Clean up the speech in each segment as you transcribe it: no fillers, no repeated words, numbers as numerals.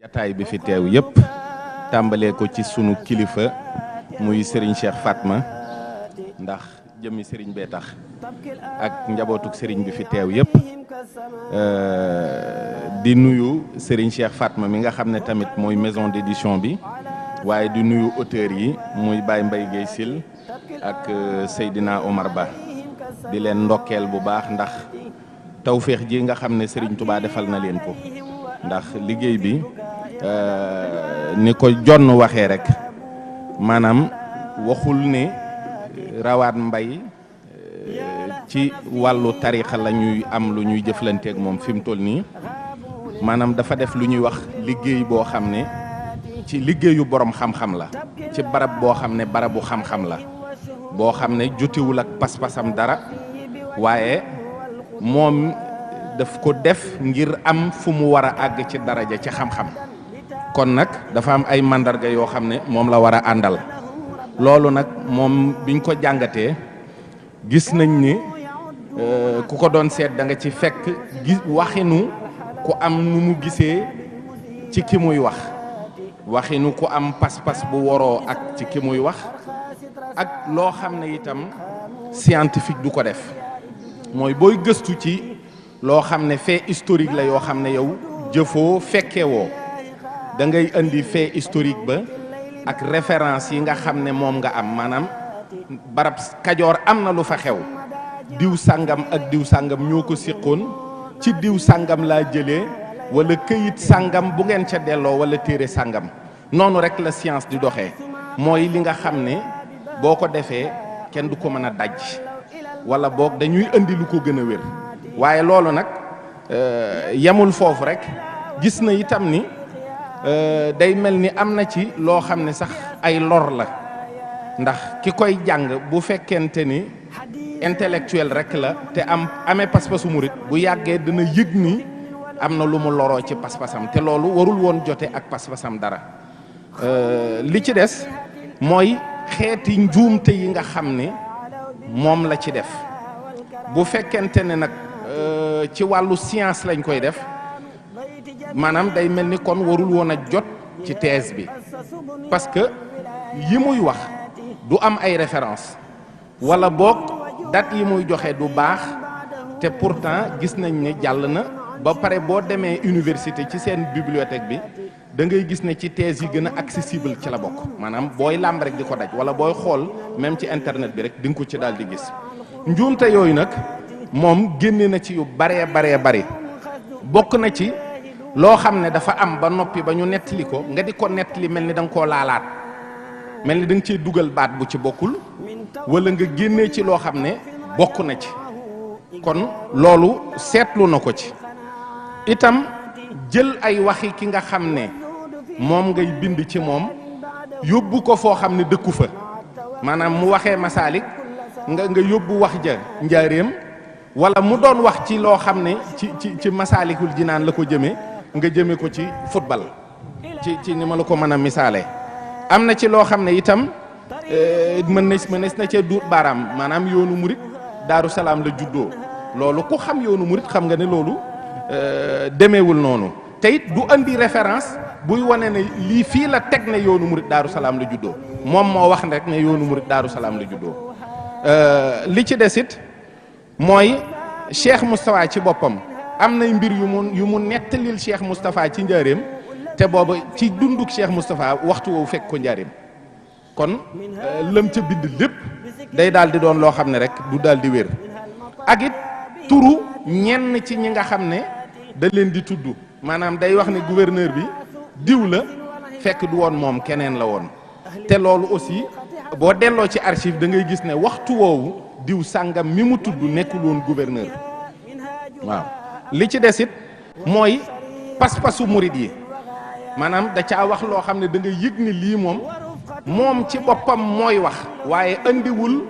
jataay bi fi teew yépp tàmbalee ko ci sunu kilifa muy Serigne Cheikh Fatma ndax jëmmi Serigne bee tax ak njabootuk Serigne bi fi teew yépp di nuyu Serigne Cheikh Fatma mi nga xam ne tamit mooy maison d'édition bi waaye di nuyu auteurs yi muy Baye Mbaye Guèye Sil ak Seydina Omar Ba di leen ndokkeel bu baax ndax tawféex ji nga xam ne Serigne Touba defal na leen ko ndax liggéey bi ni ko jonn waxee rek maanaam waxul ne Rawaan Mbay ci wàllu tarixa la ñuy am lu ñuy jëflanteeg moom fi mu toll nii maanaam dafa def lu ñuy wax liggéey boo xam ne ci liggéeyu borom xam-xam la ci barab boo xam ne barabu xam-xam la boo xam ne jotewul ak pas-pasam dara waaye moom daf ko def ngir am fu mu war a àgg ci daraja ci xam-xam kon nag dafa am ay mandarga yoo xam ne moom la war a àndal loolu nag moom biñ ko jàngatee gis nañ ni ku ko doon seet da nga ci fekk gis waxinu ku am nu mu gisee ci ki muy wax waxinu ku am pas-pas bu waroo ak ci ki muy wax ak loo xam ne itam scientifique du ko def mooy booy gëstu ci loo xam ne fait historique la yoo xam ne yow jëfoo fekkewoo da ngay indi fait historique ba ak référence yi nga xam ne moom nga am maanaam barab Kajoor am na lu fa xew diw sàngam ak diw sàngam ñoo ko séqoon ci diw sàngam laa jëlee wala këyit sàngam bu ngeen ca delloo wala téere sàngam noonu rek la science di doxee mooy li nga xam ne boo ko defee kenn du ko mën a daj wala boog dañuy indi lu ko gën a wér waaye loolu nag yemul foofu rek gis na itam ni day mel ni am na ci loo xam ne sax ay lor la ndax ki koy jàng bu fekkente ni intellectuel rek la te amee pas-pasu murit bu yàggee dina yëg ni am na lu mu loroo ci pas-pasam te loolu warul woon jote ak pas-pasam dara li ci des mooy xeeti njuumte yi nga xam ne moom la ci def bu fekkente ne nag ci wàllu science lañ koy def maanaam day mel ni kon warul woon a jot ci thèse bi parce que yi muy wax du am ay référence wala boog date yi muy joxe du baax te pourtant gis nañ ne jàll na ba pare boo demee université ci seen bibliothèque bi da ngay gis ne ci thèse yi gën a accessible ci la bokk maanaam booy làmb rek di ko daj wala booy xool même ci internet bi rek di nga ko ci daal di gis njuumte yooyu nag moom génne na ci yu baree bari bokk na ci loo xam ne dafa am ba noppi ba ñu nettali ko nga di ko nettali mel ni da nga koo laalaat mel ni da nga cee dugal baat bu ci bokkul wala nga génnee ci loo xam ne bokk na ci kon loolu seetlu na ko ci itam jël ay waxi ki nga xam ne moom ngay bind ci moom yóbbu ko foo xam ne dëkku fa maanaam mu waxee masaalik nga yóbbu wax ja njaareem wala mu doon wax ci loo xam ne ci masaalikul jinaan la ko jëmee nga jëme ko ci football ci ni ma la ko mën a misaale am na ci loo xam ne itam mënees na cee duut baaraam maanaam yoonu murit Daaru Salaam la juddoo loolu ku xam yoonu murit xam nga ne loolu demeewul noonu te it du andi référence buy wane ne lii fii la teg ne yoonu murit Daaru Salaam la juddoo moom moo wax rek ne yoonu murit Daaru Salaam la juddoo li ci des it mooy Cheikh Moustapha ci boppam am nay mbir yu mu nettalil Cheikh Moustapha ci njaareem te booba ci dunduk Cheikh Moustapha waxtu woowu fekk ko njaareem kon lëm ca bind lépp day daal di doon loo xam ne rek du daal di wér ak it turu ñenn ci ñi nga xam ne da leen di tudd maanaam day wax ne gouverneur bi diw la fekk du woon moom keneen la woon te loolu aussi boo delloo ci archive da ngay gis ne waxtu woowu diw sàngam mi mu tudd nekkul woon gouverneur waaw li ci des it mooy pas-pasu murit yi maanaam da caa wax loo xam ne da nga yëg ni lii moom ci boppam mooy wax waaye andiwul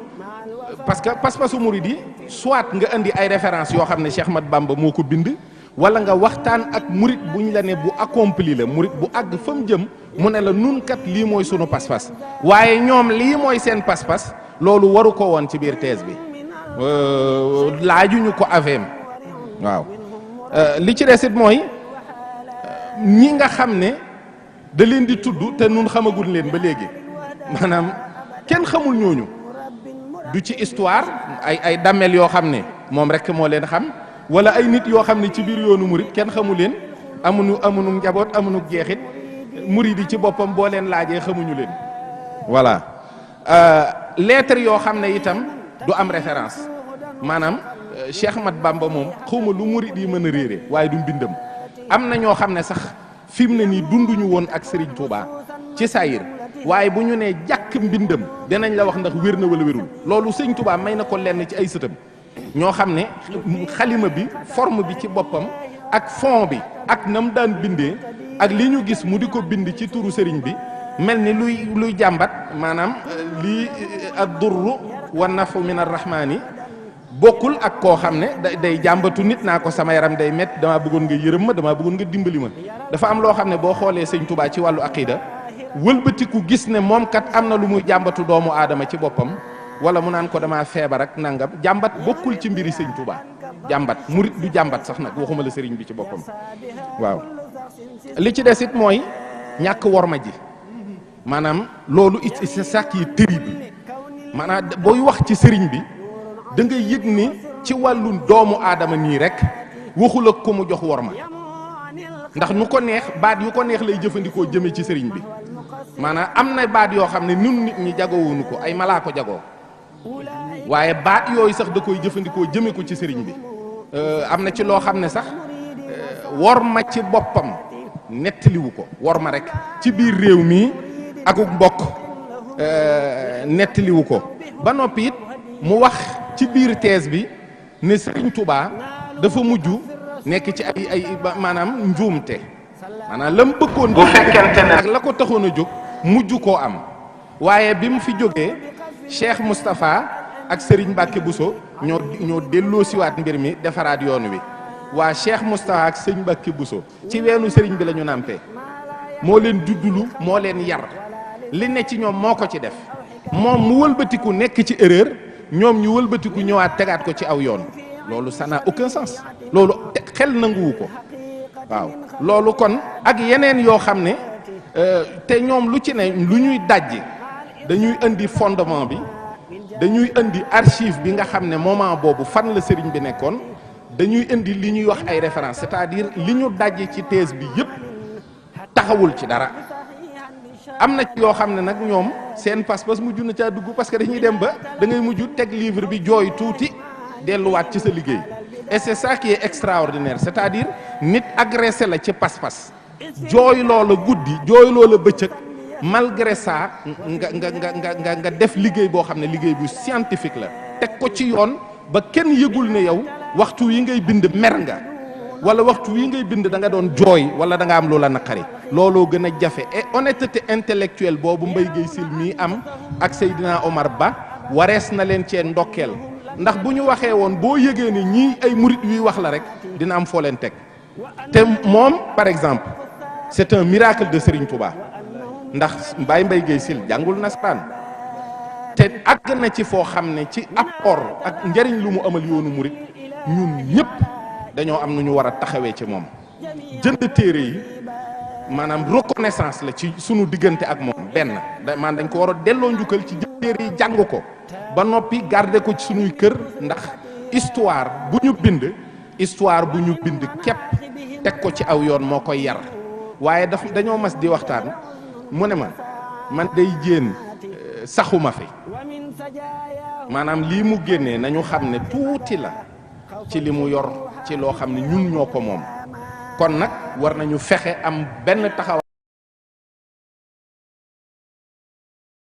parce que pas-pasu murit yi soit nga andi ay références yoo xam ne Cheikh Ahmad Bamba moo ko bind wala nga waxtaan ak murit buñ la ne bu accompli la murit bu àgg fa mu jëm mu ne la nun kat lii mooy sunu pas-pas waaye ñoom lii mooy seen pas-pas loolu waru ko woon ci biir thèse bi laajuñu ko aveem waaw li ci des it mooy ñi nga xam ne da leen di tudd te nun xamagul leen ba léegi maanaam kenn xamul ñooñu du ci histoire ay dammel yoo xam ne moom rek moo leen xam wala ay nit yoo xam ne ci biir yoonu murit kenn xamu leen amuñu njaboot amuñu jeexit murit yi ci boppam boo leen laajee xamuñu leen voilà lettre yoo xam ne itam du am référence maanaam Cheikh Ahmad Bamba moom xawma lu murit yi mën a réere waaye du mbindam am na ñoo xam ne sax fi mu ne nii dunduñu woon ak Serigne Touba ci sayir waaye bu ñu nee jàkk mbindam dinañ la wax ndax wér na wala wérul loolu Serigne Touba may na ko lenn ci ay sëtam ñoo xam ne xalima bi forme bi ci boppam ak fond bi ak nam daan bindee ak li ñu gis mu di ko bind ci turu Serigne bi mel ni luy jàmbat maanaam lii ad-durru wa nafu min ar-rahmani bokkul ak koo xam ne day jàmbatu nit naa ko sama yaram day met damaa bëggoon nga yërëm ma damaa bëggoon nga dimbali ma dafa am loo xam ne boo xoolee sëñ Touba ci wàllu aqida wëlbatiku gis ne moom kat am na lu muy jàmbatu doomu aadama ci boppam wala mu naan ko damaa feebar ak nangam jàmbat bokkul ci mbiri sëñ Touba jàmbat murit du jàmbat sax nag waxuma la sëriñ bi ci boppam waaw li ci des it mooy ñàkk worma ji maanaam loolu c'est ça qui est terrible maanaam booy wax ci sëriñ bi da ngay yëg ni ci wàllu doomu aadama nii rek waxul ak ko mu jox worma ndax nu ko neex baat yu ko neex lay jëfandikoo jëme ci sëriñ bi maanaam am na baat yoo xam ne nun nit ñi jagowuñu ko ay malaa ko jagoo waaye baat yooyu sax da koy jëfandikoo jëme ko ci sëriñ bi am na ci loo xam ne sax worma ci boppam nettaliwu ko worma rek ci biir réew mi akuk mbokk nettaliwu ko ba noppi it mu wax ci biir thèse bi ne Serigne Touba dafa mujj nekk ci ay maanaam njuumte maanaam la mu bëggoon bu fekkente ne ak la ko taxoon a jóg mujj koo am waaye bi mu fi jógee Cheikh Moustapha ak Serigne Mbacke Bousso ñoo delloo siwaat mbir mi defaraat yoon wi waa Cheikh Moustapha ak Serigne Mbacke Bousso ci weenu Serigne bi la ñu nàmpee moo leen juddulu moo leen yar li ne ci ñoom moo ko ci def moom mu wëlbatiku nekk ci erreur ñoom ñu wëlbatiku ñëwaat tegaat ko ci aw yoon loolu ça n'a aucun sens loolu xel nanguwu ko waaw loolu kon ak yeneen yoo xam ne te ñoom lu ci ne lu ñuy dajji dañuy indi fondement bi dañuy indi archive bi nga xam ne moment boobu fan la sëriñ bi nekkoon dañuy indi li ñuy wax ay référence c'est-à-dire li ñu dajji ci thèse bi yépp taxawul ci dara am na ci yoo xam ne nag ñoom seen pas-pas mujj na caa dugg parce que dañuy dem ba da ngay mujj teg livre bi jooy tuuti delluwaat ci sa liggéey et c'est ça qui est extraordinaire c'est-à-dire nit agressé la ci pas-pas jooy loola guddi jooy loola bëccëg malgré ça nga def liggéey boo xam ne liggéey bu scientifique la teg ko ci yoon ba kenn yëgul ne yow waxtu yi ngay bind mer nga wala waxtu wi ngay bind da nga doon jooy wala da nga am loola naqari looloo gën a jafe et honnêteté intellectuelle boobu Mbaye Guèye Syll mii am ak Seydina Omar Ba warees na leen cee ndokkeel ndax bu ñu waxee woon boo yëgee ni ñii ay murit yuy wax la rek dina am foo leen teg te moom par exemple c'est un miracle de Serigne Touba ndax Mbaye Guèye Syll jàngul nasaraan te àgg na ci foo xam ne ci apport ak njëriñ lu mu amal yoonu murit ñun ñëpp dañoo am nu ñu war a taxawee ci moom jënd téere yi maanaam reconnaissance la ci sunu diggante ak moom benn maanaam dañ ko war a delloo njukkal ci jënd téere yi jàng ko ba noppi garder ko ci sunuy kër ndax histoire bu ñu bind képp teg ko ci aw yoon moo koy yar waaye dañoo mas di waxtaan mu ne ma man day jéen saxuma fi maanaam lii mu génnee nañu xam ne tuuti la ci li mu yor ci loo xam ne ñun ñoo ko moom kon nag war nañu fexe am benn taxaw